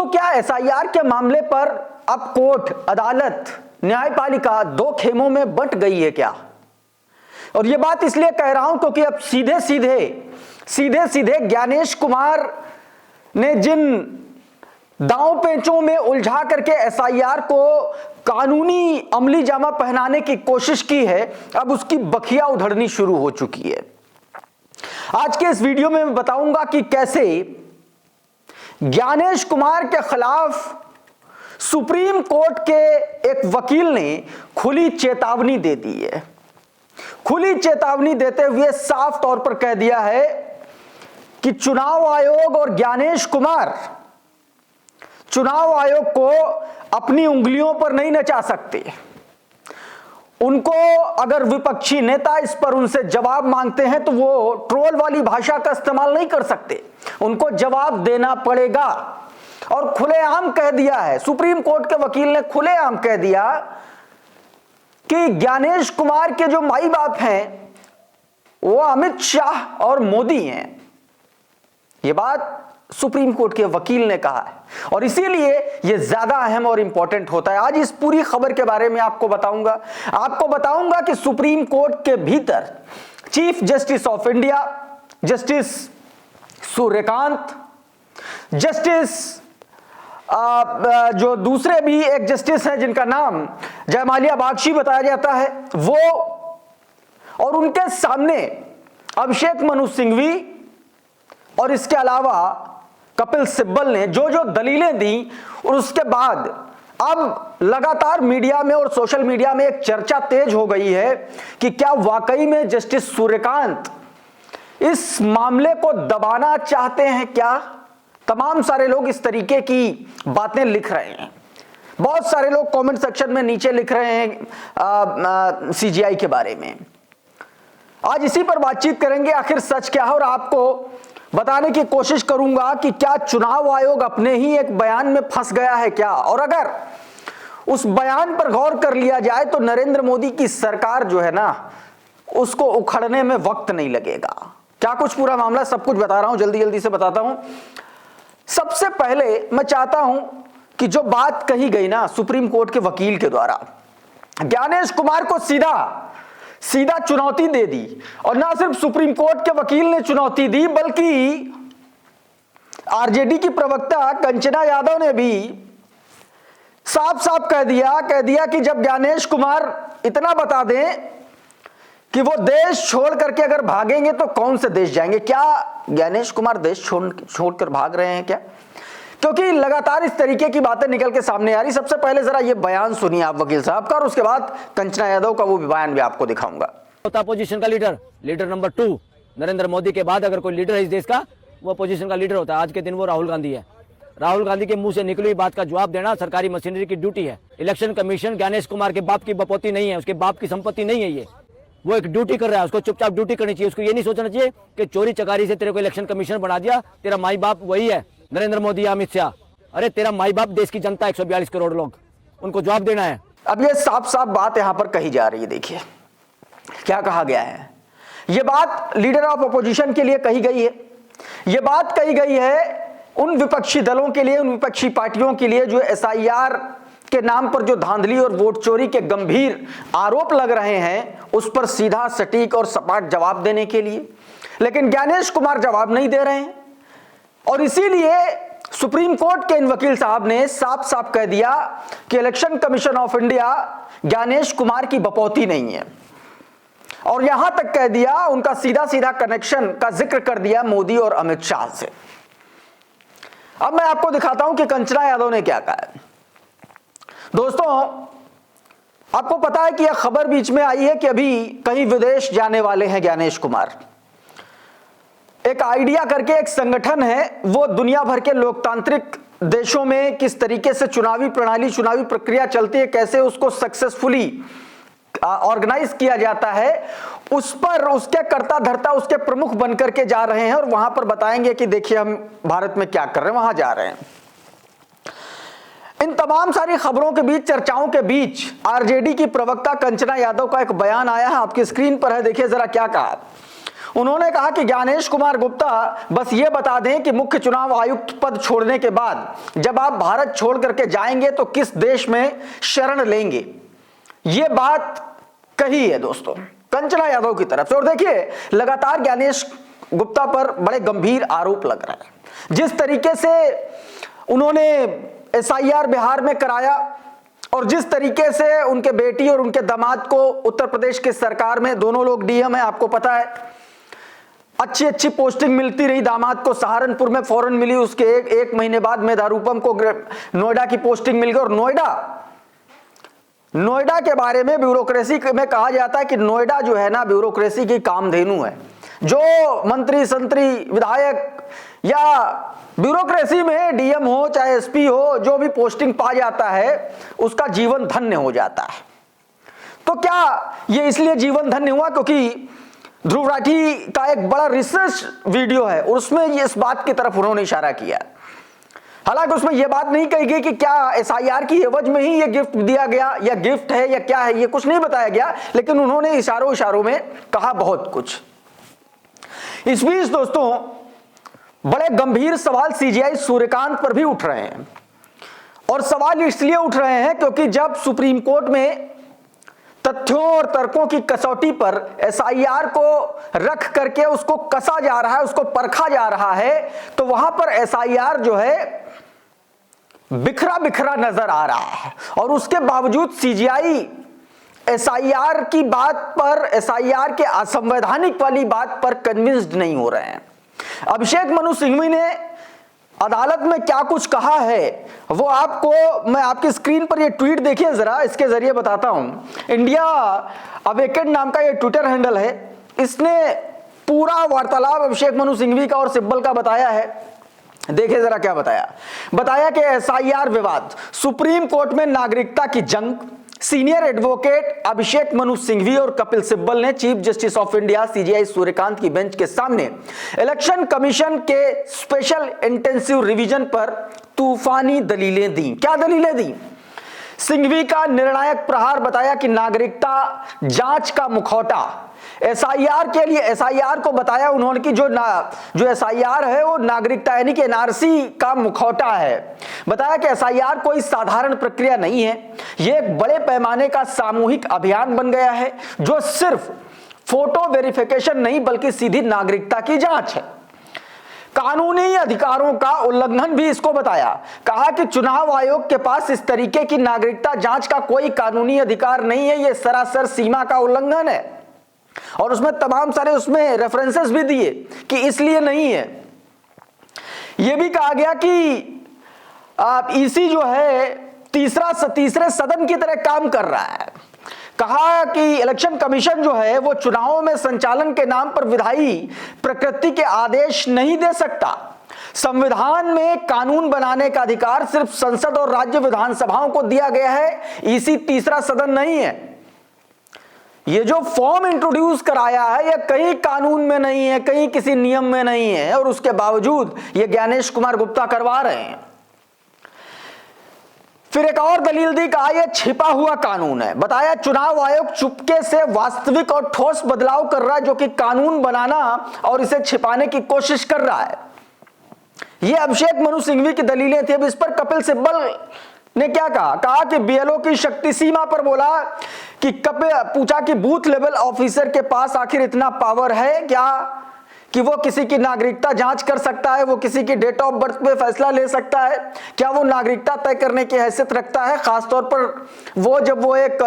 क्या एसआईआर के मामले पर अब कोर्ट, अदालत, न्यायपालिका दो खेमों में बंट गई है क्या? और यह बात इसलिए कह रहा हूं क्योंकि अब सीधे सीधे ज्ञानेश कुमार ने जिन दांव पेचों में उलझा करके एसआईआर को कानूनी अमली जामा पहनाने की कोशिश की है, अब उसकी बखिया उधड़नी शुरू हो चुकी है। आज के इस वीडियो में मैं बताऊंगा कि कैसे ज्ञानेश कुमार के खिलाफ सुप्रीम कोर्ट के एक वकील ने खुली चेतावनी दे दी है। खुली चेतावनी देते हुए साफ तौर पर कह दिया है कि चुनाव आयोग और ज्ञानेश कुमार चुनाव आयोग को अपनी उंगलियों पर नहीं नचा सकते। उनको अगर विपक्षी नेता इस पर उनसे जवाब मांगते हैं तो वो ट्रोल वाली भाषा का इस्तेमाल नहीं कर सकते, उनको जवाब देना पड़ेगा। और खुलेआम कह दिया है, सुप्रीम कोर्ट के वकील ने खुलेआम कह दिया कि ज्ञानेश कुमार के जो माई बाप हैं वो अमित शाह और मोदी हैं। यह बात सुप्रीम कोर्ट के वकील ने कहा है और इसीलिए यह ज्यादा अहम और इंपॉर्टेंट होता है। आज इस पूरी खबर के बारे में आपको बताऊंगा कि सुप्रीम कोर्ट के भीतर chief justice of India justice Suryakant, justice जो दूसरे भी एक जस्टिस हैं जिनका नाम जयमाल्या बागची बताया जाता है, वो और उनके सामने अभिषेक मनु सिंघवी और इसके अलावा कपिल सिब्बल ने जो जो दलीलें दी, और उसके बाद अब लगातार मीडिया में और सोशल मीडिया में एक चर्चा तेज हो गई है कि क्या वाकई में जस्टिस सूर्यकांत इस मामले को दबाना चाहते हैं क्या? तमाम सारे लोग इस तरीके की बातें लिख रहे हैं। बहुत सारे लोग कमेंट सेक्शन में नीचे लिख रहे हैं सीजीआई के बारे में। आज इसी पर बातचीत करेंगे, आखिर सच क्या है, और आपको बताने की कोशिश करूंगा कि क्या चुनाव आयोग अपने ही एक बयान में फंस गया है क्या? और अगर उस बयान पर गौर कर लिया जाए तो नरेंद्र मोदी की सरकार जो है ना, उसको उखड़ने में वक्त नहीं लगेगा। क्या कुछ पूरा मामला सब कुछ बता रहा हूं, जल्दी से बताता हूं। सबसे पहले मैं चाहता हूं कि जो बात कही गई ना सुप्रीम कोर्ट के वकील के द्वारा, ज्ञानेश कुमार को सीधा चुनौती दे दी, और ना सिर्फ सुप्रीम कोर्ट के वकील ने चुनौती दी बल्कि आरजेडी की प्रवक्ता कंचना यादव ने भी साफ कह दिया कि जब ज्ञानेश कुमार इतना बता दें कि वो देश छोड़ करके अगर भागेंगे तो कौन से देश जाएंगे। क्या ज्ञानेश कुमार देश छोड़कर भाग रहे हैं क्या? क्योंकि लगातार इस तरीके की बातें निकल के सामने आ रही। सबसे पहले जरा ये बयान सुनिए आप वकील साहब का, और उसके बाद कंचना यादव का वो बयान भी आपको दिखाऊंगा। अपोजिशन का लीडर नंबर 2 नरेंद्र मोदी के बाद अगर कोई लीडर है इस देश का, वो अपोजिशन का लीडर होता है। आज के दिन वो राहुल गांधी है। राहुल गांधी के मुंह से निकली बात का जवाब देना सरकारी मशीनरी की ड्यूटी है। इलेक्शन कमीशन ज्ञानेश कुमार के बाप की बपौती नहीं है, उसके बाप की संपत्ति नहीं है। ये वो एक ड्यूटी कर रहा है, उसको चुपचाप ड्यूटी करनी चाहिए। उसको ये नहीं सोचना चाहिए कि चोरी चकारी से तेरे को इलेक्शन कमीशन बना दिया, तेरा माई बाप वही है नरेंद्र मोदी या अमित शाह। अरे तेरा माई बाप देश की जनता 142 करोड़ लोग, उनको जवाब देना है। अब ये साफ बात यहां पर कही जा रही है। देखिए क्या कहा गया है। यह बात लीडर ऑफ अपोजिशन के लिए कही गई है। यह बात कही गई है उन विपक्षी दलों के लिए, उन विपक्षी पार्टियों के लिए जो एसआईआर के नाम पर जो धांधली और वोट चोरी के गंभीर आरोप लग रहे हैं, उस पर सीधा, सटीक और सपाट जवाब देने के लिए। लेकिन ज्ञानेश कुमार जवाब नहीं दे रहे हैं, और इसीलिए सुप्रीम कोर्ट के इन वकील साहब ने साफ कह दिया कि Election Commission of India Gyanesh Kumar की बपौती नहीं है, और यहां तक कह दिया, उनका सीधा कनेक्शन का जिक्र कर दिया मोदी और अमित शाह से। अब मैं आपको दिखाता हूं कि कंचना यादव ने क्या कहा है। दोस्तों, आपको पता है कि यह खबर बीच में आई है कि अभी कहीं विदेश जाने वाले हैं ज्ञानेश कुमार। एक आइडिया करके एक संगठन है, वो दुनिया भर के लोकतांत्रिक देशों में किस तरीके से चुनावी प्रणाली, चुनावी प्रक्रिया चलती है, कैसे उसको सक्सेसफुली ऑर्गेनाइज किया जाता है, उस पर उसके कर्ता धर्ता, उसके प्रमुख बनकर के जा रहे हैं, और वहां पर बताएंगे कि देखिए हम भारत में क्या कर रहे हैं, वहां जा रहे हैं। इन तमाम सारी खबरों के बीच, चर्चाओं के बीच आरजेडी की प्रवक्ता कंचना यादव का एक बयान आया है, आपकी स्क्रीन पर है, देखिए जरा क्या कहा। उन्होंने कहा कि ज्ञानेश कुमार गुप्ता बस ये बता दें कि मुख्य चुनाव आयुक्त पद छोड़ने के बाद जब आप भारत छोड़ करके जाएंगे तो किस देश में शरण लेंगे। ये बात कही है दोस्तों कंचना यादव की तरफ से। और देखिए लगातार ज्ञानेश गुप्ता पर बड़े गंभीर आरोप लग रहा है। जिस तरीके से उन्होंने SIR बिहार में कराया और जिस तरीके से उनके बेटी और उनके दामाद को उत्तर प्रदेश की सरकार में, दोनों लोग DM है आपको पता है, अच्छी पोस्टिंग मिलती रही। दामाद को सहारनपुर में फौरन मिली, उसके एक महीने बाद मेधारूपम को नोएडा की पोस्टिंग मिल गई। और नोएडा के बारे में ब्यूरोक्रेसी में कहा जाता है कि नोएडा जो है ना ब्यूरोक्रेसी की कामधेनु है। जो मंत्री संतरी विधायक या ब्यूरोक्रेसी में DM हो चाहे SP हो, जो भी पोस्टिंग पा जाता है उसका जीवन धन्य हो जाता है। तो क्या ये इसलिए जीवन धन्य हुआ क्योंकि ध्रुव राठी का एक बड़ा रिसर्च वीडियो है और उसमें ये इस बात की तरफ उन्होंने इशारा किया। हालांकि उसमें यह बात नहीं कही गई कि क्या SIR की एवज में ही ये गिफ्ट दिया गया या गिफ्ट है या क्या है, ये कुछ नहीं बताया गया, लेकिन उन्होंने इशारों में कहा बहुत कुछ। इस बीच दोस्तों बड़े गंभीर सवाल CGI सूर्यकांत पर भी उठ रहे हैं। और सवाल इसलिए उठ रहे हैं क्योंकि जब सुप्रीम कोर्ट में तथ्यों और तर्कों की कसौटी पर SIR को रख करके उसको कसा जा रहा है, उसको परखा जा रहा है, तो वहां पर SIR जो है बिखरा बिखरा नजर आ रहा है। और उसके बावजूद CGI SIR की बात पर, SIR के असंवैधानिक वाली बात पर कन्विंस्ड नहीं हो रहे हैं। अभिषेक मनु सिंघवी ने अदालत में क्या कुछ कहा है वो आपको, मैं आपकी स्क्रीन पर ये ट्वीट देखिए जरा, इसके जरिए बताता हूं। इंडिया अवेकेंड नाम का ये ट्विटर हैंडल है, इसने पूरा वार्तालाप अभिषेक मनु सिंघवी का और सिब्बल का बताया है। देखिए जरा क्या बताया कि SIR विवाद, सुप्रीम कोर्ट में नागरिकता की जंग, सीनियर एडवोकेट अभिषेक मनु सिंघवी और कपिल सिब्बल ने chief justice of India CGI Suryakant की बेंच के सामने इलेक्शन कमीशन के स्पेशल इंटेंसिव रिवीजन पर तूफानी दलीलें दी। क्या दलीलें दी? सिंघवी का निर्णायक प्रहार बताया कि नागरिकता जांच का मुखौटा SIR के लिए, SIR को बताया उन्होंने कि जो SIR है वो नागरिकता यानी कि NRC का मुखौटा है। बताया कि SIR कोई साधारण प्रक्रिया नहीं है, ये एक बड़े पैमाने का सामूहिक अभियान बन गया है जो सिर्फ फोटो वेरिफिकेशन नहीं बल्कि सीधी नागरिकता की जांच है। कानूनी अधिकारों का उल्लंघन भी इसको बताया। कहा कि चुनाव आयोग के पास इस तरीके की नागरिकता जांच का कोई कानूनी अधिकार नहीं है, ये सरासर सीमा का उल्लंघन है। और उसमें तमाम सारे उसमें रेफरेंसेस भी दिए कि इसलिए नहीं है। यह भी कहा गया कि EC जो है तीसरे सदन की तरह काम कर रहा है। कहा कि इलेक्शन कमीशन जो है वो चुनावों में संचालन के नाम पर विधायी प्रकृति के आदेश नहीं दे सकता। संविधान में कानून बनाने का अधिकार सिर्फ संसद और राज्य विधानसभाओं को दिया गया है, EC तीसरा सदन नहीं है। ये जो फॉर्म इंट्रोड्यूस कराया है ये कहीं कानून में नहीं है, कहीं किसी नियम में नहीं है, और उसके बावजूद ये ज्ञानेश कुमार गुप्ता करवा रहे हैं। फिर एक और दलील दी, कहा यह छिपा हुआ कानून है। बताया चुनाव आयोग चुपके से वास्तविक और ठोस बदलाव कर रहा है जो कि कानून बनाना और इसे छिपाने की कोशिश कर रहा है। यह अभिषेक मनु सिंघवी की दलीलें थी। अब इस पर कपिल सिब्बल ने क्या कहा कि BLO की शक्ति सीमा पर बोला कि पूछा कि बूथ लेवल ऑफिसर के पास आखिर इतना पावर है क्या कि वो किसी की नागरिकता जांच कर सकता है, वो किसी की डेट ऑफ बर्थ पे फैसला ले सकता है, क्या वो नागरिकता तय करने की हैसियत रखता है, खासतौर पर वो जब वो एक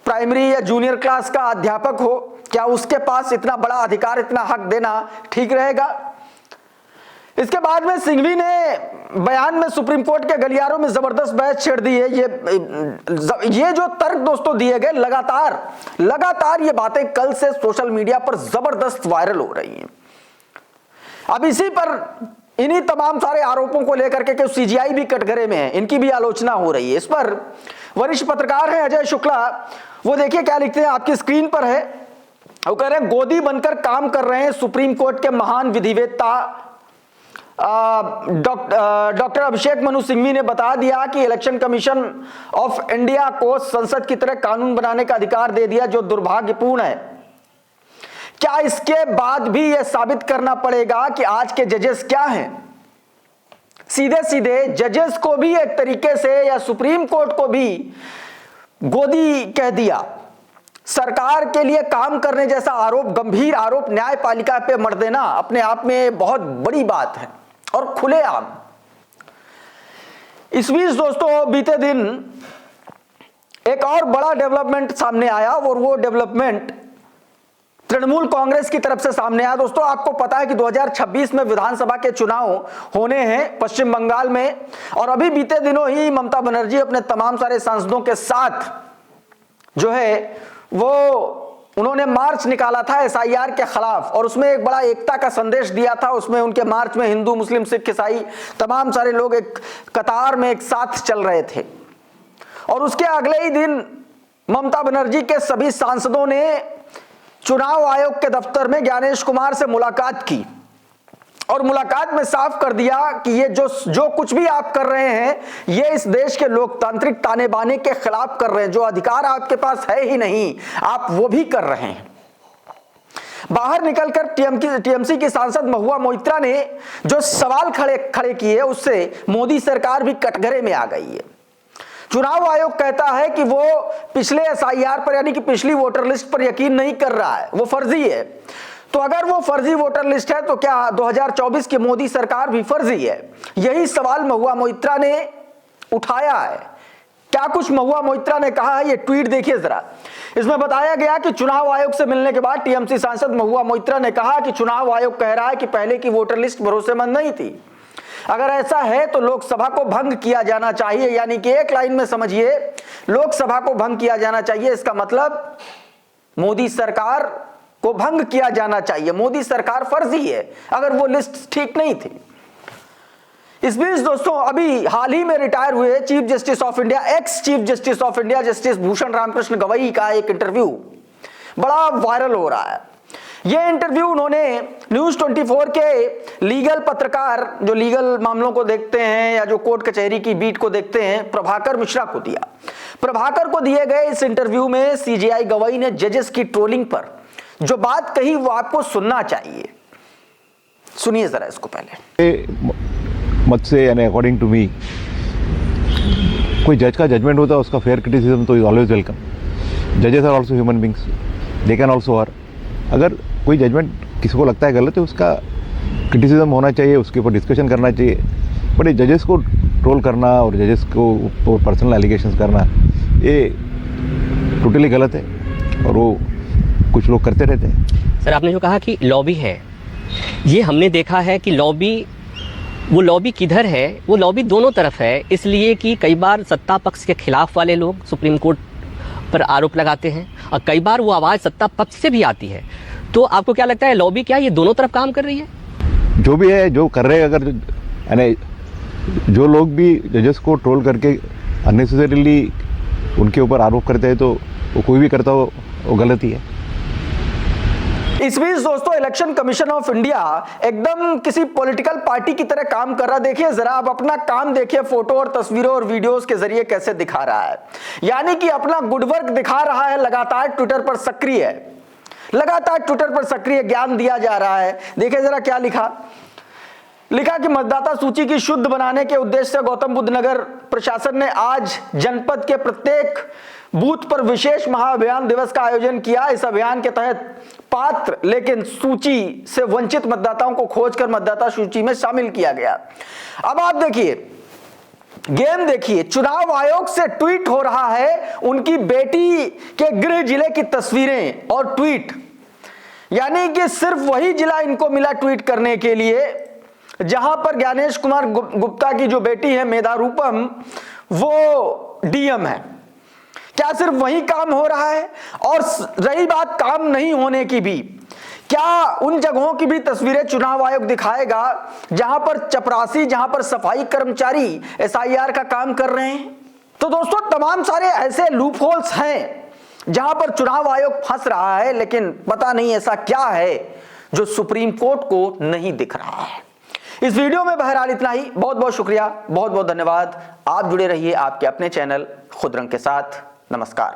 प्राइमरी या जूनियर क्लास का अध्यापक हो, क्या उसके पास इतना बड़ा अधिकार, इतना हक देना ठीक रहेगा। इसके बाद में सिंघवी ने बयान में सुप्रीम कोर्ट के गलियारों में जबरदस्त बहस छेड़ दी है। ये जो तर्क दोस्तों दिए गए, लगातार ये बातें कल से सोशल मीडिया पर जबरदस्त वायरल हो रही हैं। अब इसी पर इन्हीं तमाम सारे आरोपों को लेकर के CGI भी कटघरे में है, इनकी भी आलोचना हो रही है। इस पर वरिष्ठ पत्रकार हैं अजय शुक्ला, वो देखिए क्या लिखते हैं, आपकी स्क्रीन पर है। वो कह रहे हैं गोदी बनकर काम कर रहे हैं सुप्रीम कोर्ट के महान विधिवेत्ता डॉक्टर अभिषेक मनु सिंघवी ने बता दिया कि इलेक्शन कमीशन ऑफ इंडिया को संसद की तरह कानून बनाने का अधिकार दे दिया, जो दुर्भाग्यपूर्ण है। क्या इसके बाद भी यह साबित करना पड़ेगा कि आज के जजेस क्या हैं? सीधे सीधे जजेस को भी एक तरीके से, या सुप्रीम कोर्ट को भी गोदी कह दिया। सरकार के लिए काम करने जैसा आरोप, गंभीर आरोप न्यायपालिका पे मढ़ देना अपने आप में बहुत बड़ी बात है और खुलेआम। इस बीच दोस्तों बीते दिन एक और बड़ा डेवलपमेंट सामने आया और वो डेवलपमेंट तृणमूल कांग्रेस की तरफ से सामने आया। दोस्तों आपको पता है कि 2026 में विधानसभा के चुनाव होने हैं पश्चिम बंगाल में, और अभी बीते दिनों ही ममता बनर्जी अपने तमाम सारे सांसदों के साथ जो है वो उन्होंने मार्च निकाला था एसआईआर के खिलाफ, और उसमें एक बड़ा एकता का संदेश दिया था। उसमें उनके मार्च में हिंदू, मुस्लिम, सिख, ईसाई तमाम सारे लोग एक कतार में एक साथ चल रहे थे। और उसके अगले ही दिन ममता बनर्जी के सभी सांसदों ने चुनाव आयोग के दफ्तर में ज्ञानेश कुमार से मुलाकात की, और मुलाकात में साफ कर दिया कि ये जो कुछ भी आप कर रहे हैं ये इस देश के लोकतांत्रिक ताने बाने के खिलाफ कर रहे हैं। जो अधिकार आपके पास है ही नहीं आप वो भी कर रहे हैं। बाहर निकलकर टीएमसी की सांसद महुआ मोइत्रा ने जो सवाल खड़े किए उससे मोदी सरकार भी कटघरे में आ गई है। चुनाव आयोग कहता है कि वो पिछले एसआईआर पर, यानी कि पिछली वोटर लिस्ट पर यकीन नहीं कर रहा है, वो फर्जी है। तो अगर वो फर्जी वोटर लिस्ट है तो क्या 2024 की मोदी सरकार भी फर्जी है? यही सवाल महुआ मोइत्रा ने उठाया है। क्या कुछ महुआ मोइत्रा ने कहा है, ये ट्वीट देखिए जरा। इसमें बताया गया कि चुनाव आयोग से मिलने के बाद टीएमसी सांसद महुआ मोइत्रा ने कहा कि चुनाव आयोग कह रहा है कि पहले की वोटर लिस्ट भरोसेमंद नहीं थी। अगर ऐसा है तो लोकसभा को भंग किया जाना चाहिए, यानी कि एक लाइन में समझिए लोकसभा को भंग किया जाना चाहिए। इसका मतलब मोदी सरकार को भंग किया जाना चाहिए, मोदी सरकार फर्जी है अगर वो लिस्ट ठीक नहीं थी। इस बीच दोस्तों अभी हाल ही में रिटायर हुए chief justice of India, ex chief justice of India justice Bhushan Ramakrishna Gavai का एक इंटरव्यू बड़ा वायरल हो रहा है। यह इंटरव्यू उन्होंने न्यूज 24 के लीगल पत्रकार, जो लीगल मामलों को देखते हैं या जो कोर्ट कचहरी की बीट को देखते हैं, प्रभाकर मिश्रा को दिया। प्रभाकर को दिए गए इस इंटरव्यू में सीजेआई गवई ने जजेस की ट्रोलिंग पर जो बात कही वो आपको सुनना चाहिए। सुनिए जरा इसको पहले। मत से, यानी अकॉर्डिंग टू मी, कोई जज का जजमेंट होता है उसका फेयर क्रिटिसिज्म तो इज ऑलवेज वेलकम। जजेस are also human beings, they can also are. अगर कोई जजमेंट किसी को लगता है गलत है उसका क्रिटिसिज्म होना चाहिए, उसके ऊपर डिस्कशन करना चाहिए। बट ये जजेस को ट्रोल करना और जजेस को पर्सनल एलिगेशंस करना ये टोटली गलत है और वो कुछ लोग करते रहते हैं। सर आपने जो कहा कि लॉबी है, ये हमने देखा है कि वो लॉबी किधर है, वो लॉबी दोनों तरफ है। इसलिए कि कई बार सत्ता पक्ष के खिलाफ वाले लोग सुप्रीम कोर्ट पर आरोप लगाते हैं और कई बार वो आवाज़ सत्ता पक्ष से भी आती है। तो आपको क्या लगता है लॉबी क्या ये दोनों तरफ काम कर रही है? जो भी है, जो कर रहे हैं, अगर यानी जो लोग भी जजेस को ट्रोल करके अननेसेसरीली उनके ऊपर आरोप करते हैं तो वो कोई भी करता हो वो गलत ही है। इस बीच दोस्तों इलेक्शन कमीशन ऑफ इंडिया एकदम किसी पॉलिटिकल पार्टी की तरह काम कर रहा। देखिए जरा, आप अपना काम देखिए, फोटो और तस्वीरों और वीडियोस के जरिए कैसे दिखा रहा है, यानी कि अपना गुड वर्क दिखा रहा है। लगातार ट्विटर पर सक्रिय है, लगातार ट्विटर पर सक्रिय ज्ञान दिया जा रहा है। देखिए जरा क्या लिखा कि मतदाता सूची की शुद्ध बनाने के उद्देश्य से गौतम बुद्ध नगर प्रशासन ने आज जनपद के प्रत्येक बूथ पर विशेष महाअभियान दिवस का आयोजन किया। इस अभियान के तहत पात्र लेकिन सूची से वंचित मतदाताओं को खोजकर मतदाता सूची में शामिल किया गया। अब आप देखिए, गेम देखिए, चुनाव आयोग से ट्वीट हो रहा है उनकी बेटी के गृह जिले की तस्वीरें और ट्वीट, यानी कि सिर्फ वही जिला इनको मिला ट्वीट करने के लिए जहां पर ज्ञानेश कुमार गुप्ता की जो बेटी है मेधा रूपम वो डीएम है। क्या सिर्फ वही काम हो रहा है? और रही बात काम नहीं होने की भी, क्या उन जगहों की भी तस्वीरें चुनाव आयोग दिखाएगा जहां पर चपरासी, जहां पर सफाई कर्मचारी एसआईआर का काम कर रहे हैं? तो दोस्तों तमाम सारे ऐसे लूप होल्स हैं जहां पर चुनाव आयोग फंस रहा है, लेकिन पता नहीं ऐसा क्या है जो सुप्रीम कोर्ट को नहीं दिख रहा है। इस वीडियो में बहरहाल इतना ही। बहुत बहुत शुक्रिया, बहुत बहुत धन्यवाद। आप जुड़े रहिए आपके अपने चैनल खुदरंग के साथ। नमस्कार।